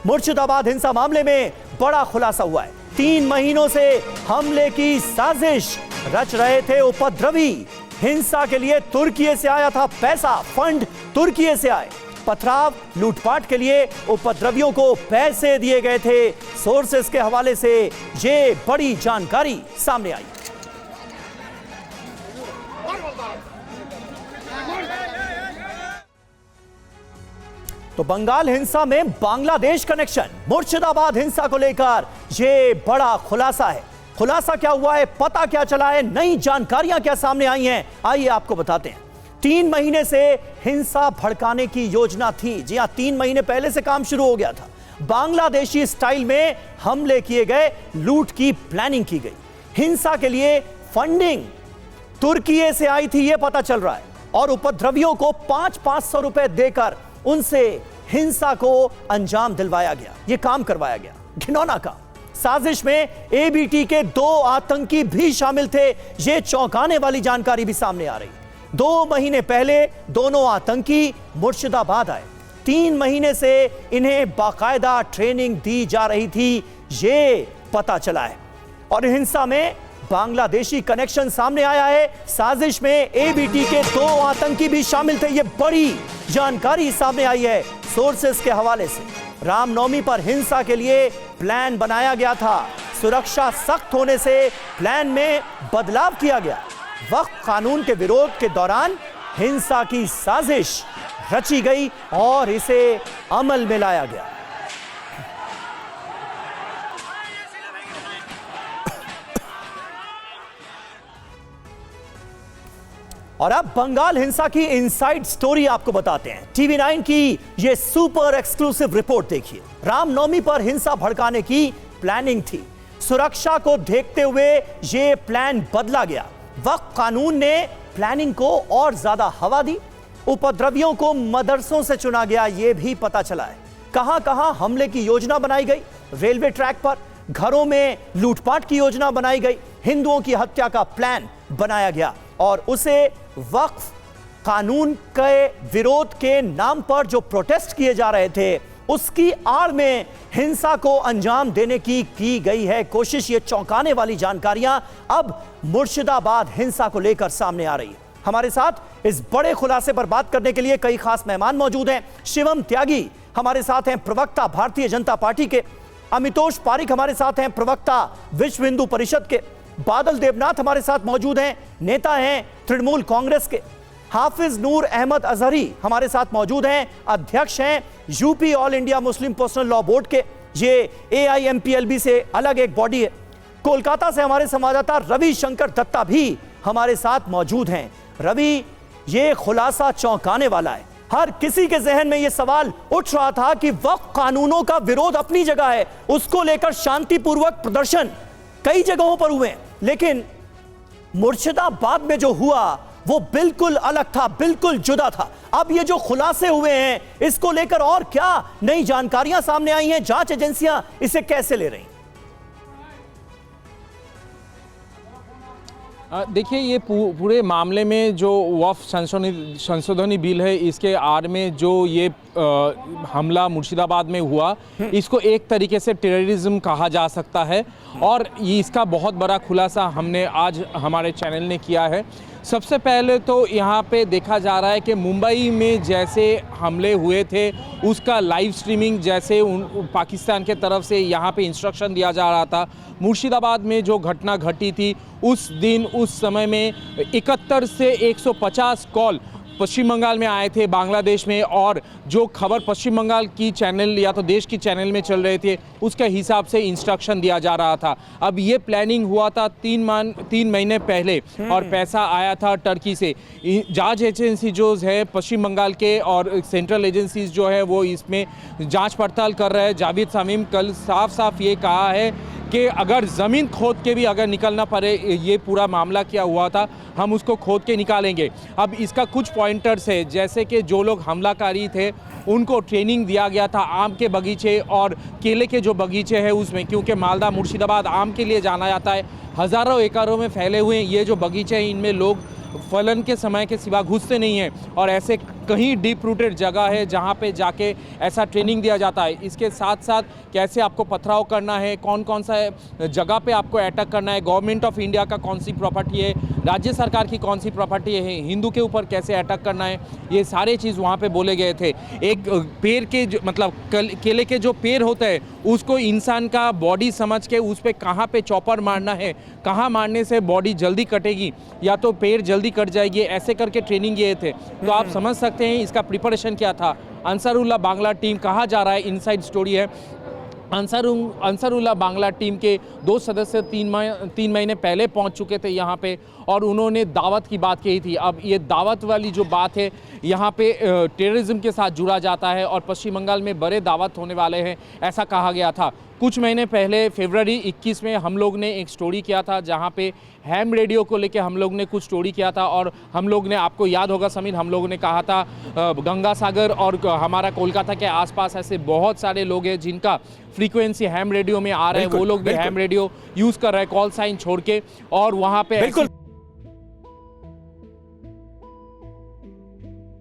मुर्शिदाबाद हिंसा मामले में बड़ा खुलासा हुआ है। 3 महीनों से हमले की साजिश रच रहे थे उपद्रवी। हिंसा के लिए तुर्की से आया था पैसा, फंड तुर्की से आए। पथराव लूटपाट के लिए उपद्रवियों को पैसे दिए गए थे। सोर्सेस के हवाले से ये बड़ी जानकारी सामने आई। तो बंगाल हिंसा में बांग्लादेश कनेक्शन, मुर्शिदाबाद हिंसा को लेकर यह बड़ा खुलासा है। खुलासा क्या हुआ है, पता क्या चला है, नई जानकारियां क्या सामने आई हैं, आइए आपको बताते हैं। 3 महीने से हिंसा भड़काने की योजना थी। जी हां, 3 महीने पहले से काम शुरू हो गया था। बांग्लादेशी स्टाइल में हमले किए गए, लूट की प्लानिंग की गई। हिंसा के लिए फंडिंग तुर्की से आई थी, यह पता चल रहा है। और उपद्रवियों को 500-500 रुपए देकर उनसे हिंसा को अंजाम दिलवाया गया, यह काम करवाया गया। घिनौना काम। साजिश में एबीटी के 2 आतंकी भी शामिल थे। यह चौंकाने वाली जानकारी भी सामने आ रही। 2 महीने पहले दोनों आतंकी मुर्शिदाबाद आए। 3 महीने से इन्हें बाकायदा ट्रेनिंग दी जा रही थी, यह पता चला है। और हिंसा में बांग्लादेशी कनेक्शन सामने आया है। साजिश में एबीटी के 2 आतंकी भी शामिल थे, यह बड़ी जानकारी सामने आई है सोर्सेस के हवाले से। रामनवमी पर हिंसा के लिए प्लान बनाया गया था। सुरक्षा सख्त होने से प्लान में बदलाव किया गया। वक्फ कानून के विरोध के दौरान हिंसा की साजिश रची गई और इसे अमल में लाया गया। और अब बंगाल हिंसा की इनसाइड स्टोरी आपको बताते हैं। टीवी 9 की यह सुपर एक्सक्लूसिव रिपोर्ट देखिए। रामनवमी पर हिंसा भड़काने की प्लानिंग थी। सुरक्षा को देखते हुए यह प्लान बदला गया। वक्फ कानून ने प्लानिंग को और ज्यादा हवा दी। उपद्रवियों को मदरसों से चुना गया, यह भी पता चला है। कहां कहां हमले की योजना बनाई गई, रेलवे ट्रैक पर, घरों में लूटपाट की योजना बनाई गई। हिंदुओं की हत्या का प्लान बनाया गया और उसे वक्फ कानून के विरोध के नाम पर जो प्रोटेस्ट किए जा रहे थे, उसकी आड़ में हिंसा को अंजाम देने की गई है कोशिश। ये चौंकाने वाली जानकारियां अब मुर्शिदाबाद हिंसा को लेकर सामने आ रही है। हमारे साथ इस बड़े खुलासे पर बात करने के लिए कई खास मेहमान मौजूद हैं। शिवम त्यागी हमारे साथ हैं, प्रवक्ता भारतीय जनता पार्टी के। अमितोष पारिक हमारे साथ हैं, प्रवक्ता विश्व हिंदू परिषद के। बादल देवनाथ हमारे साथ मौजूद हैं, नेता हैं तृणमूल कांग्रेस के। हाफिज नूर अहमद अजहरी हमारे साथ मौजूद हैं, अध्यक्ष हैं UP all India Muslim personal law board के। ये AIMPLB से अलग एक बॉडी है। कोलकाता से हमारे संवाददाता रवि शंकर दत्ता भी हमारे साथ मौजूद हैं। रवि, ये खुलासा चौंकाने वाला है। हर किसी के जहन में यह सवाल उठ रहा था कि वक्फ कानूनों का विरोध अपनी जगह है, उसको लेकर शांतिपूर्वक प्रदर्शन कई जगहों पर हुए, लेकिन मुर्शिदाबाद में जो हुआ वो बिल्कुल अलग था, बिल्कुल जुदा था। अब ये जो खुलासे हुए हैं, इसको लेकर और क्या नई जानकारियां सामने आई हैं, जांच एजेंसियां इसे कैसे ले रही? देखिए, ये पूरे मामले में जो वक्फ संशोधनी बिल है, इसके आड़ में जो ये हमला मुर्शिदाबाद में हुआ, इसको एक तरीके से टेररिज्म कहा जा सकता है। और इसका बहुत बड़ा खुलासा हमने आज हमारे चैनल ने किया है। सबसे पहले तो यहाँ पे देखा जा रहा है कि मुंबई में जैसे हमले हुए थे, उसका लाइव स्ट्रीमिंग जैसे पाकिस्तान के तरफ से यहाँ पे इंस्ट्रक्शन दिया जा रहा था। मुर्शिदाबाद में जो घटना घटी थी, उस दिन उस समय में 71 से 150 कॉल पश्चिम बंगाल में आए थे, बांग्लादेश में। और जो खबर पश्चिम बंगाल की चैनल या तो देश की चैनल में चल रहे थे, उसके हिसाब से इंस्ट्रक्शन दिया जा रहा था। अब ये प्लानिंग हुआ था 3 महीने पहले और पैसा आया था टर्की से। जांच एजेंसी जो है पश्चिम बंगाल के और सेंट्रल एजेंसीज जो है वो इसमें जांच पड़ताल कर रहे हैं। जावेद शामीम कल साफ साफ ये कहा है कि अगर ज़मीन खोद के भी अगर निकलना पड़े, ये पूरा मामला क्या हुआ था, हम उसको खोद के निकालेंगे। अब इसका कुछ पॉइंटर्स है, जैसे कि जो लोग हमलाकारी थे उनको ट्रेनिंग दिया गया था आम के बगीचे और केले के जो बगीचे हैं उसमें, क्योंकि मालदा मुर्शिदाबाद आम के लिए जाना जाता है। हज़ारों एकड़ों में फैले हुए ये जो बगीचे हैं, इनमें लोग फलन के समय के सिवा घुसते नहीं हैं और ऐसे कहीं डीप रूटेड जगह है जहाँ पे जाके ऐसा ट्रेनिंग दिया जाता है। इसके साथ साथ कैसे आपको पथराव करना है, कौन कौन सा जगह पे आपको अटैक करना है, गवर्नमेंट ऑफ इंडिया का कौन सी प्रॉपर्टी है, राज्य सरकार की कौन सी प्रॉपर्टी है, हिंदू के ऊपर कैसे अटैक करना है, ये सारे चीज़ वहाँ पे बोले गए थे। एक पेड़ के मतलब केले के जो पेड़ होते हैं उसको इंसान का बॉडी समझ के उस पर कहाँ पे चॉपर मारना है, कहाँ मारने से बॉडी जल्दी कटेगी या तो पेड़ जल्दी कट जाएगी, ऐसे करके ट्रेनिंग ये थे। तो आप समझ सकते हैं इसका प्रिपरेशन क्या था। अंसारुल्लाह बांग्ला टीम कहा जा रहा है, इनसाइड स्टोरी है, अंसारुल्लाह बांग्ला टीम के 2 सदस्य 3 महीने पहले पहुंच चुके थे यहाँ पे और उन्होंने दावत की बात कही थी। अब ये दावत वाली जो बात है यहाँ पे टेररिज्म के साथ जुड़ा जाता है और पश्चिम बंगाल में बड़े दावत होने वाले हैं, ऐसा कहा गया था। कुछ महीने पहले फरवरी 21 में हम लोग ने एक स्टोरी किया था जहाँ पे हैम रेडियो को लेके हम लोग ने कुछ स्टोरी किया था और हम लोग ने, आपको याद होगा समीर, हम लोगों ने कहा था गंगा सागर और हमारा कोलकाता के आसपास ऐसे बहुत सारे लोग हैं जिनका फ्रीक्वेंसी हैम रेडियो में आ रहा है, वो लोग भी हैम रेडियो यूज़ कर रहे हैं कॉल साइन छोड़ के, और वहाँ पे बिल्कुल